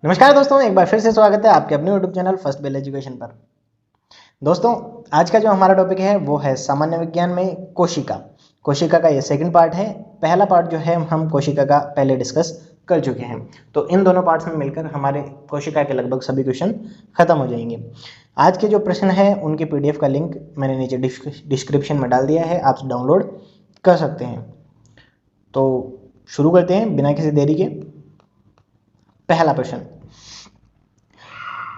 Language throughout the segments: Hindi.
नमस्कार दोस्तों, एक बार फिर से स्वागत है आपके अपने YouTube channel First Bell Education पर। दोस्तों, आज का जो हमारा टॉपिक है वो है सामान्य विज्ञान में कोशिका। कोशिका का ये सेकंड पार्ट है। पहला पार्ट जो है हम कोशिका का पहले डिस्कस कर चुके हैं, तो इन दोनों पार्ट्स में मिलकर हमारे कोशिका के लगभग सभी क्वेश्चन खत्म हो जाएंगे। आज के जो प्रश्न है उनके पीडीएफ का लिंक मैंने नीचे डिस्क्रिप्शन में डाल दिया है, आप डाउनलोड कर सकते हैं। तो शुरू करते हैं बिना किसी देरी के। पहला प्रश्न,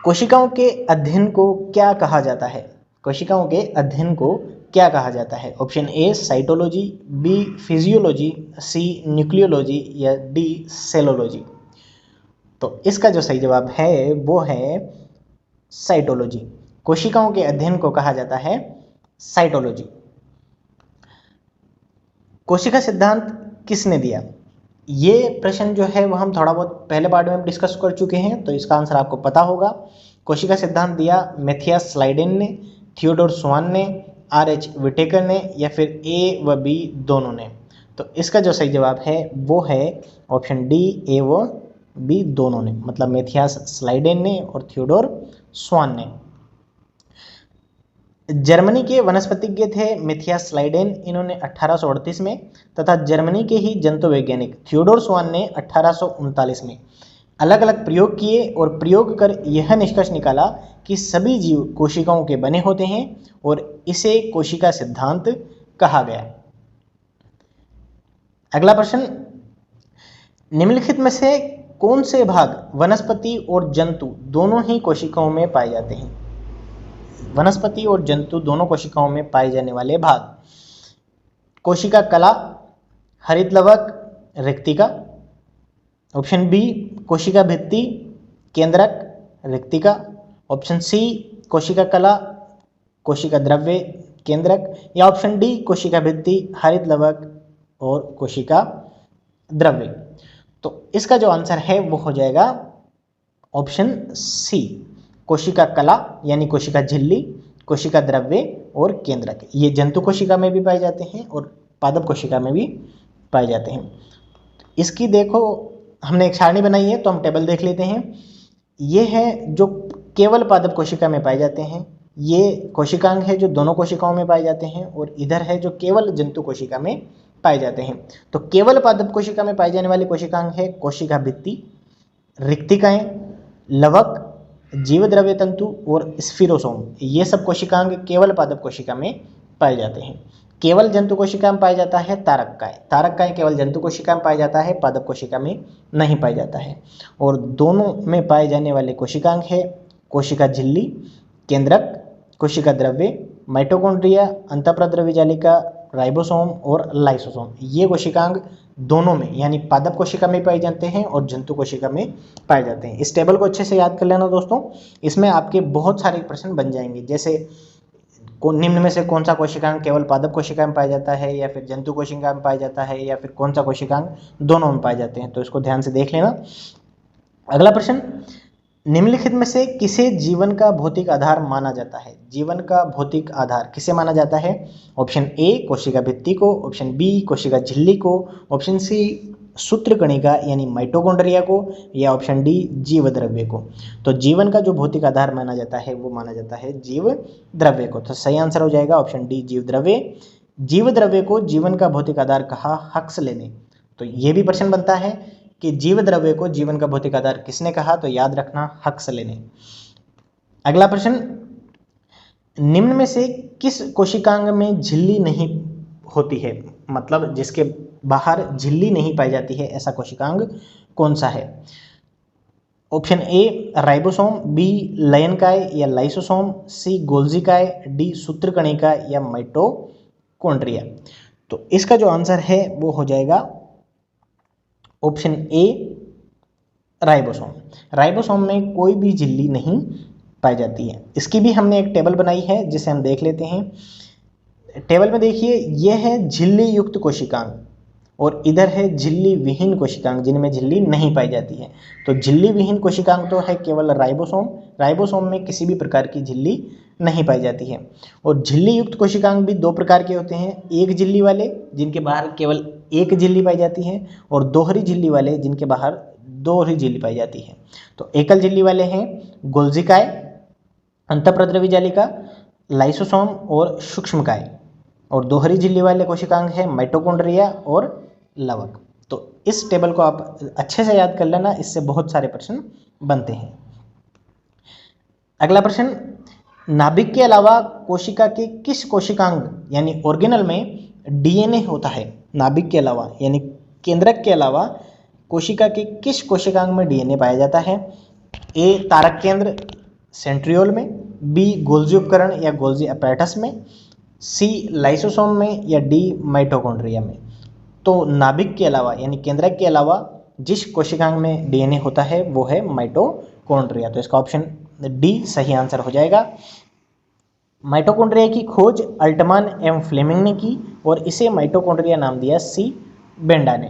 कोशिकाओं के अध्ययन को क्या कहा जाता है? कोशिकाओं के अध्ययन को क्या कहा जाता है? Option A cytology, B physiology, C nucleology या डी सेलोलॉजी। तो इसका जो सही जवाब है वो है साइटोलॉजी। कोशिकाओं के अध्ययन को कहा जाता है साइटोलॉजी। कोशिका सिद्धांत किसने दिया? ये प्रश्न जो है वो हम थोड़ा बहुत पहले पार्ट में डिस्कस कर चुके हैं, तो इसका आंसर आपको पता होगा। कोशिका सिद्धांत दिया मैथियास स्लाइडेन ने, थियोडोर स्वान ने, आर.एच. विटेकर ने या फिर ए व बी दोनों ने। तो इसका जो सही जवाब है वो है ऑप्शन डी, ए व बी दोनों ने, मतलब मैथियास स्लाइडेन ने और थियोडोर स्वान ने। जर्मनी के वनस्पतिज्ञ थे मैथियास स्लाइडेन, इन्होंने 1838 में, तथा जर्मनी के ही जंतु वैज्ञानिक थियोडोर स्वान ने 1839 में अलग अलग प्रयोग किए और प्रयोग कर यह निष्कर्ष निकाला कि सभी जीव कोशिकाओं के बने होते हैं और इसे कोशिका सिद्धांत कहा गया। अगला प्रश्न, निम्नलिखित में से कौन से भाग वनस्पति और जंतु दोनों ही कोशिकाओं में पाए जाते हैं? वनस्पति और जंतु दोनों कोशिकाओं में पाए जाने वाले भाग। कोशिका कला, हरित लवक, रिक्तिका। ऑप्शन बी कोशिका भित्ति, केंद्रक, रिक्तिका। ऑप्शन सी कोशिका कला, कोशिका द्रव्य, केंद्रक। या ऑप्शन डी कोशिका भित्ति, हरित लवक और कोशिका द्रव्य। तो इसका जो आंसर है वो हो जाएगा ऑप्शन सी, कोशिका कला यानी कोशिका झिल्ली, कोशिका द्रव्य और केंद्रक। ये जंतु कोशिका में भी पाए जाते हैं और पादप कोशिका में भी पाए जाते हैं। इसकी देखो, हमने एक सारणी बनाई है तो हम टेबल देख लेते हैं। ये है जो केवल पादप कोशिका में पाए जाते हैं, ये कोशिकांग है जो दोनों कोशिकाओं में पाए जाते हैं, और इधर है जो केवल जंतु कोशिका में पाए जाते हैं। तो केवल पादप कोशिका में पाई जाने वाली कोशिकांग है कोशिका भित्ति, रिक्तिकाएं, लवक, जीव द्रव्य तंतु और स्फीरोसोम। ये सब कोशिकांग केवल पादप कोशिका में पाए जाते हैं। केवल जंतु कोशिका में पाया जाता है तारककाय। तारककाय केवल जंतु कोशिका में पाया जाता है, पादप कोशिका में नहीं पाया जाता है। और दोनों में पाए जाने वाले कोशिकांग है कोशिका झिल्ली, केंद्रक, कोशिका द्रव्य, माइटोकॉन्ड्रिया, अंतःप्रद्रव्य जालिका, राइबोसोम और लाइसोसोम। ये कोशिकांग दोनों में यानी पादप कोशिका में पाए जाते हैं और जंतु कोशिका में पाए जाते हैं। इस टेबल को अच्छे से याद कर लेना दोस्तों, इसमें आपके बहुत सारे प्रश्न बन जाएंगे। जैसे निम्न में से कौन सा कोशिकांग केवल पादप कोशिका में पाया जाता है, या फिर जंतु कोशिका में पाया जाता है, या फिर कौन सा कोशिकांग दोनों में पाए जाते हैं, तो इसको ध्यान से देख लेना। अगला प्रश्न, निम्नलिखित में से किसे जीवन का भौतिक आधार माना जाता है? जीवन का भौतिक आधार किसे माना जाता है? ऑप्शन ए कोशिका भित्ति को, ऑप्शन बी कोशिका झिल्ली को, ऑप्शन सी सूत्रकणिका यानी माइटोकॉन्ड्रिया को, या ऑप्शन डी जीव द्रव्य को। तो जीवन का जो भौतिक आधार माना जाता है वो माना जाता है जीव द्रव्य को। तो सही आंसर हो जाएगा ऑप्शन डी जीव द्रव्य। जीव द्रव्य को जीवन का भौतिक आधार कहा हक्सले ने। तो ये भी प्रश्न बनता है कि जीव द्रव्य को जीवन का भौतिक आधार किसने कहा, तो याद रखना हक्सले ने। अगला प्रश्न, निम्न में से किस कोशिकांग में झिल्ली नहीं होती है? मतलब जिसके बाहर झिल्ली नहीं पाई जाती है, ऐसा कोशिकांग कौन सा है? ऑप्शन ए राइबोसोम, बी लयनकाय या लाइसोसोम, सी गोल्जीकाय, डी सूत्रकणिका या माइटोकॉन्ड्रिया। तो इसका जो आंसर है वो हो जाएगा ऑप्शन ए राइबोसोम। राइबोसोम में कोई भी झिल्ली नहीं पाई जाती है। इसकी भी हमने एक टेबल बनाई है जिसे हम देख लेते हैं। टेबल में देखिए, यह है झिल्ली युक्त कोशिकांग और इधर है झिल्ली विहीन कोशिकांग जिनमें झिल्ली नहीं पाई जाती है। तो झिल्ली विहीन कोशिकांग तो है केवल राइबोसोम। राइबोसोम में किसी भी प्रकार की झिल्ली नहीं पाई जाती है। और झिल्ली युक्त कोशिकांग भी दो प्रकार के होते हैं, एक झिल्ली वाले जिनके बाहर केवल एक झिल्ली पाई जाती है और दोहरी झिल्ली वाले जिनके बाहर दोहरी झिल्ली पाई जाती है। तो एकल झिल्ली वाले हैं गोल्जिकाय, अंतःप्रद्रवी जालिका, लाइसोसोम और सूक्ष्मकाय, और दोहरी झिल्ली वाले कोशिकांग है माइटोकॉन्ड्रिया और लवक। तो इस टेबल को आप अच्छे से याद कर लेना, इससे बहुत सारे प्रश्न बनते हैं। अगला प्रश्न, नाभिक के अलावा कोशिका के किस कोशिकांग यानी ऑर्गेनल में डीएनए होता है? नाभिक के अलावा यानी केंद्रक के अलावा कोशिका के किस कोशिकांग में डीएनए पाया जाता है? ए तारक केंद्र सेंट्रियोल में, बी गोल्जी उपकरण या गोल्जी अपैरेटस में, सी लाइसोसोम में, या डी माइटोकॉन्ड्रिया में। तो नाभिक के अलावा यानी केंद्रक के अलावा जिस कोशिकांग में डीएनए होता है वो है माइटोकॉन्ड्रिया। तो इसका ऑप्शन डी सही आंसर हो जाएगा। माइटोकॉन्ड्रिया की खोज अल्टमान एवं फ्लेमिंग ने की और इसे माइटोकॉन्ड्रिया नाम दिया सी बेंडा ने।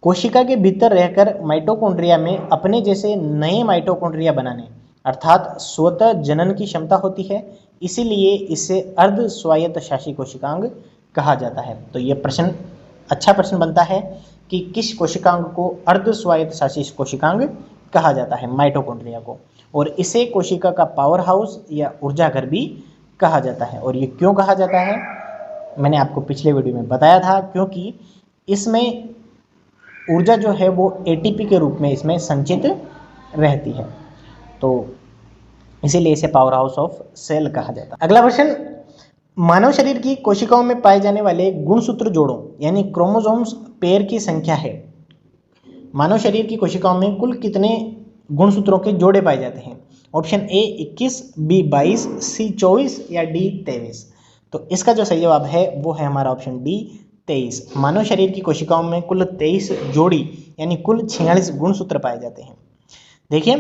कोशिका के भीतर रहकर माइटोकॉन्ड्रिया में अपने जैसे नए माइटोकॉन्ड्रिया बनाने अर्थात स्वतः जनन की क्षमता होती है, इसीलिए इसे अर्ध स्वायत्तशासी कोशिकांग कहा जाता है। तो ये प्रश्न अच्छा प्रश्न बनता है कि किस कोशिकांग को अर्ध स्वायत्तशासी कोशिकांग कहा जाता है? माइटोकॉन्ड्रिया को। और इसे कोशिका का पावर हाउस या ऊर्जा घर भी कहा जाता है। और ये क्यों कहा जाता है मैंने आपको पिछले वीडियो में बताया था, क्योंकि इसमें ऊर्जा जो है वो एटीपी के रूप में इसमें संचित रहती है, तो इसीलिए इसे पावर हाउस ऑफ सेल कहा जाता है। अगला प्रश्न, मानव शरीर की कोशिकाओं में पाए जाने वाले गुणसूत्र जोड़ों यानी क्रोमोसोम्स पेयर की संख्या है। मानव शरीर की कोशिकाओं में कुल कितने गुणसूत्रों के जोड़े पाए जाते हैं? ऑप्शन ए 21, बी 22, सी 24 या डी 23। तो इसका जो सही जवाब है वो है हमारा ऑप्शन डी 23। मानव शरीर की कोशिकाओं में कुल 23 जोड़ी यानी कुल 46 गुणसूत्र पाए जाते हैं। देखिए,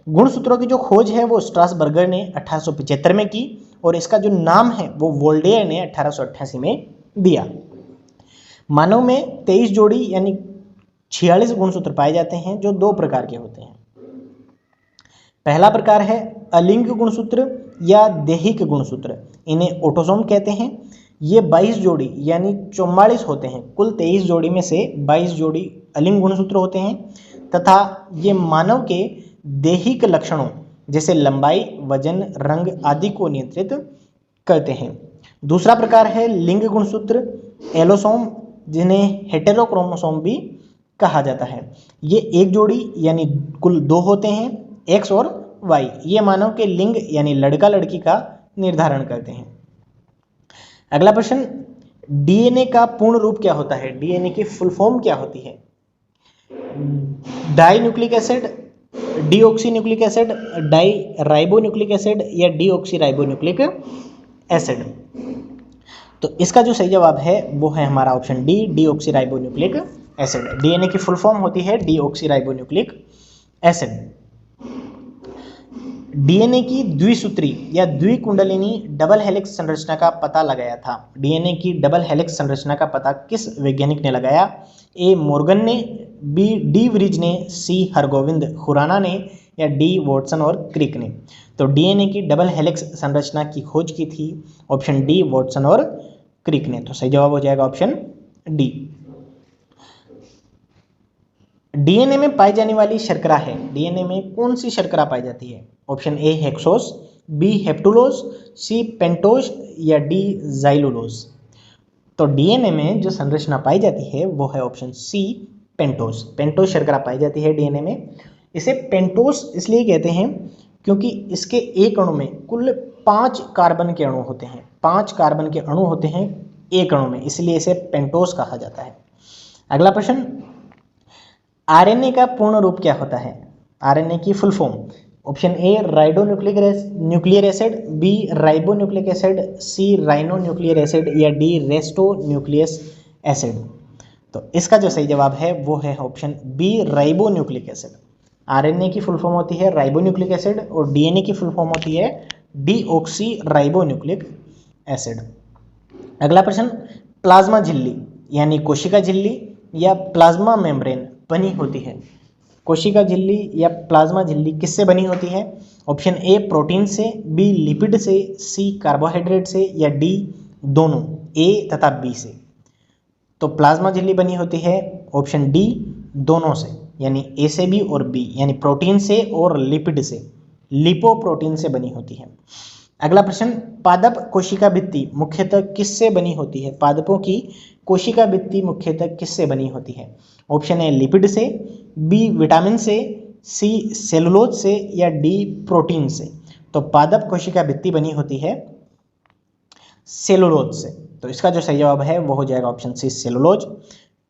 गुणसूत्रों की जो खोज है वो स्ट्रासबर्गर ने 1875 में की और इसका जो नाम है वो वोल्डेयर ने 1888 में दिया। मानव में 23 जोड़ी यानी 46 गुणसूत्र पाए जाते हैं जो दो प्रकार के होते हैं। पहला प्रकार है अलिंग गुणसूत्र या देहिक गुणसूत्र, इन्हें ऑटोसोम कहते हैं। ये 22 जोड़ी यानी 44 होते हैं। कुल 23 जोड़ी में से 22 जोड़ी अलिंग गुणसूत्र होते हैं तथा ये मानव के देहिक लक्षणों जैसे लंबाई, वजन, रंग आदि को नियंत्रित करते हैं। दूसरा प्रकार है लिंग गुणसूत्र एलोसोम, जिन्हें हेटेरोक्रोमोसोम भी कहा जाता है। ये एक जोड़ी यानी कुल 2 होते हैं, एक्स और वाई। ये मानव के लिंग यानी लड़का लड़की का निर्धारण करते हैं। अगला प्रश्न, डीएनए का पूर्ण रूप क्या होता है? डीएनए की फुल फॉर्म क्या होती है? Di nucleic acid, deoxy nucleic acid, di ribo nucleic acid या डीऑक्सी राइबो न्यूक्लिक एसिड। तो इसका जो सही जवाब है वो है हमारा option D deoxy ribo nucleic acid. DNA की फुल फॉर्म होती है deoxy ribo nucleic acid. DNA की द्विसूत्री या द्विकुंडलिनी डबल हेलिक्स संरचना का पता लगाया था। डीएनए की डबल हेलिक्स संरचना का पता किस वैज्ञानिक ने लगाया? ए मॉर्गन ने, बी डी व्रिज ने, सी हरगोविंद खुराना ने या डी वॉटसन और क्रिक ने। तो डीएनए की डबल हेलिक्स संरचना की खोज की थी ऑप्शन डी वॉटसन और क्रिक ने। तो सही जवाब हो जाएगा ऑप्शन डी। डीएनए में पाई जाने वाली शर्करा है, डीएनए में कौन सी शर्करा पाई जाती है? Option A hexose, B heptulose, C pentose या डी जाइलुलोज। तो डीएनए में जो संरचना पाई जाती है वो है ऑप्शन सी पेंटोज। पेंटोज शर्करा पाई जाती है डीएनए में। इसे पेंटोज इसलिए कहते हैं क्योंकि इसके एक अणु में कुल 5 कार्बन के अणु होते हैं। 5 कार्बन के अणु होते हैं एक अणु में, इसलिए इसे पेंटोज कहा जाता है। अगला प्रश्न, आरएनए का पूर्ण रूप क्या होता है? आरएनए की full form. Option A rido nuclear acid, B ribo nucleic acid, C rhino nuclear acid या डी रेस्टो न्यूक्लियस एसिड। तो इसका जो सही जवाब है वो है option B ribo nucleic acid. RNA की फुल फॉर्म होती है राइबो न्यूक्लिक एसिड और डीएनए की फुल फॉर्म होती है डीऑक्सी राइबो न्यूक्लिक एसिड। अगला प्रश्न, प्लाज्मा झिल्ली यानी कोशिका झिल्ली या प्लाज्मा मेम्ब्रेन बनी होती है। कोशिका झिल्ली या प्लाज्मा झिल्ली किससे बनी होती है? ऑप्शन ए प्रोटीन से, बी लिपिड से, सी कार्बोहाइड्रेट से या डी दोनों, ए तथा बी से। तो प्लाज्मा झिल्ली बनी होती है ऑप्शन डी दोनों से, यानी ए से बी और बी, यानी प्रोटीन से और लिपिड से, लिपोप्रोटीन से बनी होती है। अगला प्रश्न, पादप कोशिका भित्ति मुख्यतः किससे बनी होती है? पादपों की कोशिका भित्ति मुख्यतः किससे बनी होती है? ऑप्शन ए लिपिड से, बी विटामिन से, सी सेलुलोज से, या डी प्रोटीन से। तो पादप कोशिका भित्ति बनी होती है सेलुलोज से। तो इसका जो सही जवाब है वो हो जाएगा ऑप्शन सी सेलुलोज।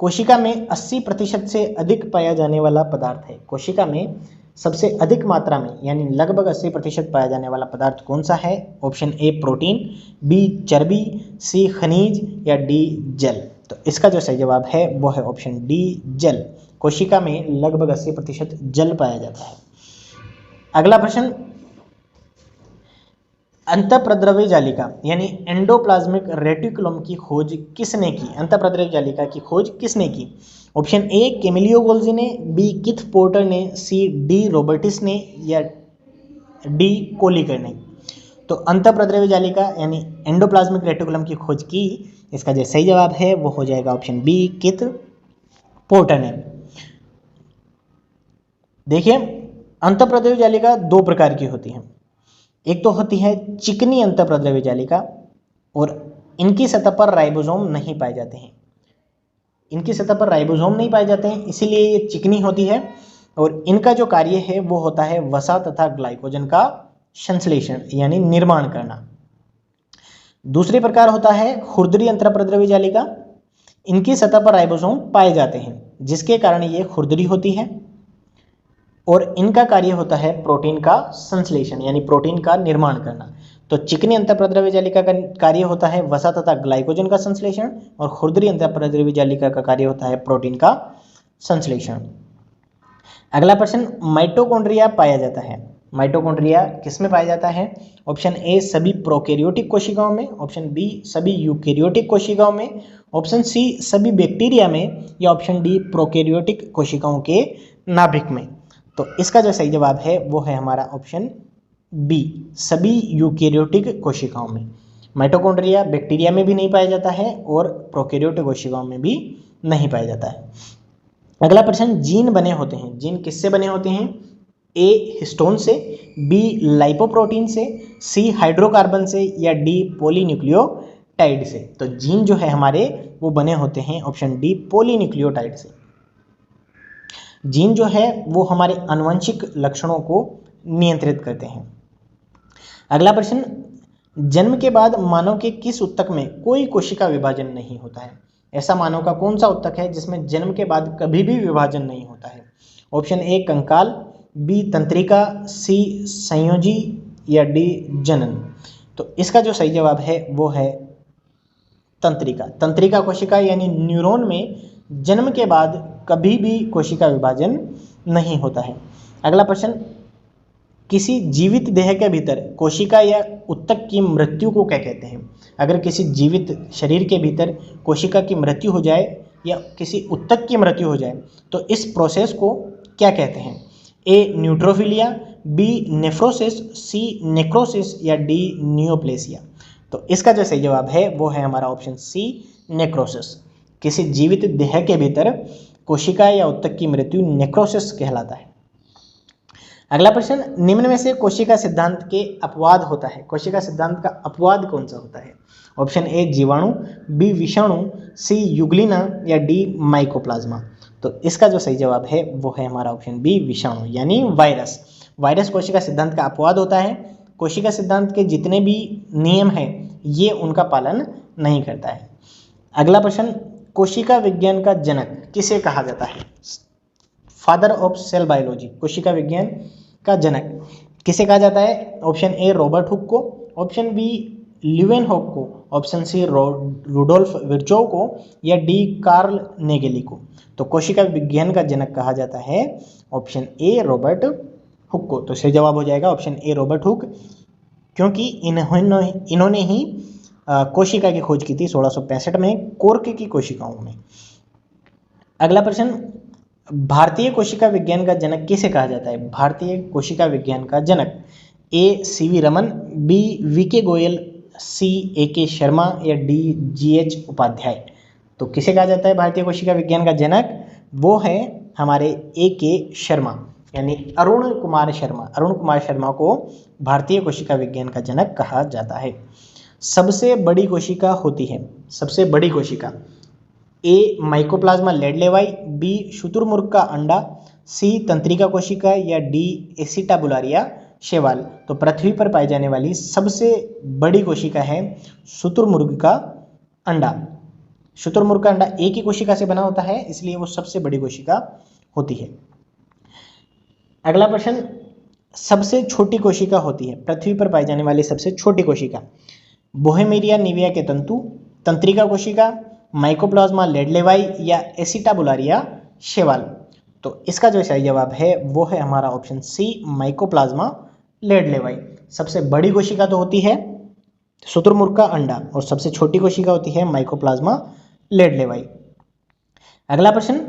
कोशिका में 80% से अधिक पाया जाने वाला पदार्थ है। कोशिका में सबसे अधिक मात्रा में यानी लगभग 80% पाया जाने वाला पदार्थ कौन सा है? ऑप्शन ए प्रोटीन, बी चर्बी, सी खनिज, या डी जल। तो इसका जो सही जवाब है वो है ऑप्शन डी जल। कोशिका में लगभग 80% जल पाया जाता है। अगला प्रश्न, अंतःप्रद्रव्य जालिका यानी एंडोप्लाज्मिक रेटिकुलम की खोज किसने की? अंतःप्रद्रव्य जालिका की खोज किसने की? ऑप्शन ए कैमिलियो गोल्जी ने, बी किथ पोर्टर ने, सी डी रॉबर्टिस ने, या डी कोलिकर ने। तो अंतःप्रद्रव्य जालिका यानी एंडोप्लाज्मिक रेटिकुलम की खोज की, इसका जो सही जवाब है वो हो जाएगा ऑप्शन बी किथ पोर्टर ने। देखिए, अंतःप्रद्रव्य जालिका दो प्रकार की होती है। एक तो होती है चिकनी अंतःप्रद्रव्य जालिका, और इनकी सतह पर राइबोसोम नहीं पाए जाते हैं। इनकी सतह पर राइबोसोम नहीं पाए जाते हैं, इसीलिए ये चिकनी होती है, और इनका जो कार्य है वो होता है वसा तथा ग्लाइकोजन का संश्लेषण यानी निर्माण करना। दूसरी प्रकार होता है खुरदरी अंतःप्रद्रव्य जालिका। इनकी सतह पर राइबोसोम पाए जाते हैं, जिसके कारण ये खुरदरी होती है, और इनका कार्य होता है प्रोटीन का संश्लेषण यानी प्रोटीन का निर्माण करना। तो चिकनी अंतःप्रद्रव्य जालिका का कार्य होता है वसा तथा ग्लाइकोजन का संश्लेषण, और खुरदरी अंतःप्रद्रव्य जालिका का कार्य होता है प्रोटीन का संश्लेषण। अगला प्रश्न, माइटोकॉन्ड्रिया पाया जाता है। माइटोकॉन्ड्रिया किसमें पाया जाता है? ऑप्शन ए सभी प्रोकैरियोटिक कोशिकाओं में, ऑप्शन बी सभी यूकैरियोटिक कोशिकाओं में, ऑप्शन सी सभी बैक्टीरिया में, या ऑप्शन डी प्रोकैरियोटिक कोशिकाओं के नाभिक में। तो इसका जो सही जवाब है वो है हमारा ऑप्शन बी सभी यूकैरियोटिक कोशिकाओं में। माइटोकॉन्ड्रिया बैक्टीरिया में भी नहीं पाया जाता है और प्रोकैरियोटिक कोशिकाओं में भी नहीं पाया जाता है। अगला प्रश्न, जीन बने होते हैं। जीन किससे बने होते हैं? ए हिस्टोन से, बी लाइपोप्रोटीन से, सी हाइड्रोकार्बन से, या डी पॉलीन्यूक्लियोटाइड से। तो जीन जो है हमारे वो बने होते हैं ऑप्शन डी पॉलीन्यूक्लियोटाइड से। जीन जो है वो हमारे आनुवंशिक लक्षणों को नियंत्रित करते हैं। अगला प्रश्न, जन्म के बाद मानव के किस ऊतक में कोई कोशिका विभाजन नहीं होता है? ऐसा मानव का कौन सा ऊतक है जिसमें जन्म के बाद कभी भी विभाजन नहीं होता है? ऑप्शन ए कंकाल, बी तंत्रिका, सी संयोजी, या डी जनन। तो इसका जो सही जवाब है वो है तंत्रिका। तंत्रिका कोशिका यानी न्यूरॉन में जन्म के बाद कभी भी कोशिका विभाजन नहीं होता है। अगला प्रश्न, किसी जीवित देह के भीतर कोशिका या ऊतक की मृत्यु को क्या कहते हैं? अगर किसी जीवित शरीर के भीतर कोशिका की मृत्यु हो जाए या किसी ऊतक की मृत्यु हो जाए तो इस प्रोसेस को क्या कहते हैं? ए न्यूट्रोफिलिया, बी नेफ्रोसिस, सी नेक्रोसिस, या डी नियोप्लेसिया। तो इसका जो सही जवाब है वो है हमारा ऑप्शन सी नेक्रोसिस। किसी जीवित देह के भीतर कोशिका या ऊतक की मृत्यु नेक्रोसिस कहलाता है। अगला प्रश्न, निम्न में से कोशिका सिद्धांत के अपवाद होता है। कोशिका सिद्धांत का अपवाद कौन सा होता है? ऑप्शन ए जीवाणु, बी विषाणु, सी युग्लिना, या डी माइकोप्लाज्मा। तो इसका जो सही जवाब है वो है हमारा ऑप्शन बी विषाणु यानी वायरस। वायरस कोशिका सिद्धांत का अपवाद होता है। कोशिका सिद्धांत के जितने भी नियम हैं ये उनका पालन नहीं करता है। अगला प्रश्न, कोशिका विज्ञान का जनक किसे कहा जाता है? फादर ऑफ सेल बायोलॉजी, कोशिका विज्ञान का जनक किसे कहा जाता है? ऑप्शन ए रॉबर्ट हुक को, ऑप्शन बी ल्यूवेनहॉक को, ऑप्शन सी रुडोल्फ विर्चोव को, या डी कार्ल नेगेली को। तो कोशिका विज्ञान का जनक कहा जाता है ऑप्शन ए रॉबर्ट हुक को। तो सही जवाब हो जाएगा ऑप्शन ए रॉबर्ट हुक, क्योंकि इन्होंने ही कोशिका की खोज की थी 1665 में कोर्क की कोशिकाओं में। अगला प्रश्न, भारतीय कोशिका विज्ञान का जनक किसे कहा जाता है? भारतीय कोशिका विज्ञान का जनक A C V Raman, B V K Goyal, C A K. Sharma, या डी जी.एच. उपाध्याय। तो किसे कहा जाता है भारतीय कोशिका विज्ञान का जनक? वो है हमारे A.K. शर्मा यानी अरुण कुमार शर्मा को भारतीय कोशिका विज्ञान का जनक कहा जाता है। सबसे बड़ी कोशिका होती है, सबसे बड़ी कोशिका A. Mycoplasma लेडलेवाई, B. शुतुरमुर्ग का अंडा, C. तंत्रिका कोशिका या D. एसिटाबुलारिया शैवाल। तो पृथ्वी पर पाई जाने वाली सबसे बड़ी कोशिका है शुतुरमुर्ग का अंडा। शुतुरमुर्ग का अंडा एक ही कोशिका से बना होता है, इसलिए वो सबसे बड़ी कोशिका होती है। अगला प्रश्न, सबसे छोटी कोशिका होती है, पृथ्वी पर पाई जाने वाली सबसे छोटी कोशिका बोहेमिया निविया के तंतु, तंत्रिका कोशिका, माइकोप्लाज्मा लेडलेवाई या एसिटाबुलारिया शैवाल। तो इसका जो सही जवाब है वो है हमारा ऑप्शन सी, माइकोप्लाज्मा लेडलेवाई। सबसे बड़ी कोशिका तो होती है शुतुरमुर्ग का अंडा और सबसे छोटी कोशिका होती है माइकोप्लाज्मा लेडलेवाई। अगला प्रश्न,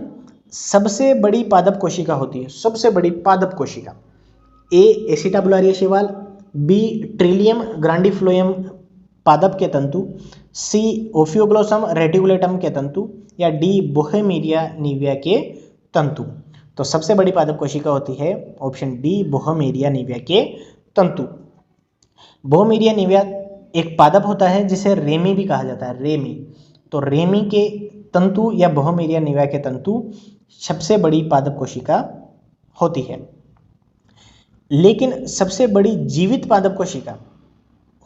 सबसे बड़ी पादप कोशिका होती है, सबसे बड़ी पादप कोशिका A. एसिटाबुलारिया शैवाल, B. ट्रिलियम ग्रांडिफ्लोएम पादप के तंतु, C. ओफियोग्लोसम रेटिकुलेटम के तंतु या D. बोहेमिया निविया के तंतु। तो सबसे बड़ी पादप कोशिका होती है ऑप्शन डी, बोहेमिया निविया के तंतु। बोहेमिया निविया एक पादप होता है जिसे रेमी भी कहा जाता है, रेमी। तो रेमी के तंतु या बोहेमिया निविया के तंतु सबसे बड़ी पादप कोशिका होती है। लेकिन सबसे बड़ी जीवित पादप कोशिका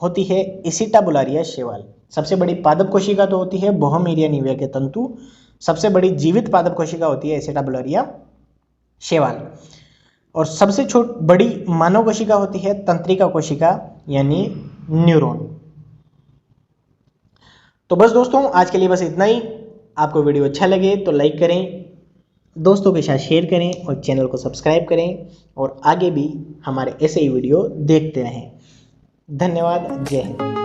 होती है एसिटाबुलारिया शैवाल। सबसे बड़ी पादप कोशिका तो होती है बोहेमिया निविया के तंतु, सबसे बड़ी जीवित पादप कोशिका होती है एसिटाबुलारिया शैवाल। और सबसे बड़ी मानव कोशिका होती है तंत्रिका कोशिका यानी न्यूरॉन। तो बस दोस्तों, आज के लिए बस इतना ही। आपको वीडियो अच्छा लगे तो लाइक करें, दोस्तों के साथ शेयर करें और चैनल को सब्सक्राइब करें और आगे भी हमारे ऐसे ही वीडियो देखते रहें। धन्यवाद। जय हिंद।